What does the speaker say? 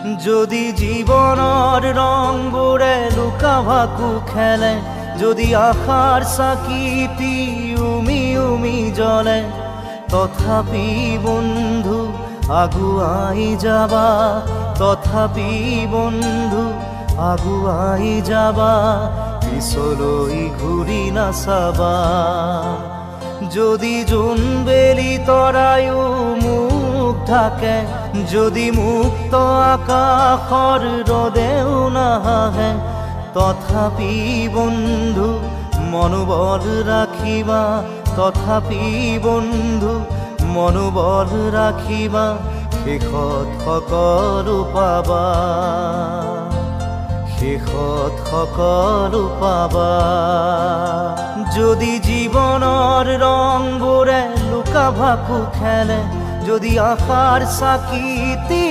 যদি জীবনৰ ৰংবোৰে লুকা ভাকু খেলে, যদি আশাৰ চাকিটি উমি উমি জ্বলে, তথাপি বন্ধু আগুৱাই যাবা, তথাপি বন্ধু আগুৱাই যাবা, পিছলৈ ঘূৰি নাচাবা। যদি জোনবেলি তৰায়ো মুখ ঢাকে, যদি মুক্ত আকাশৰ ৰদেও নাহে, তথাপি বন্ধু মনোবল ৰাখিবা, তথাপি বন্ধু মনোবল ৰাখিবা, শেষত সকলো পাবা, শেষত সকলো পাবা। যদি জীৱনৰ ৰংবোৰে লুকা ভাকু খেলে, যদি আশাৰ চাকিটি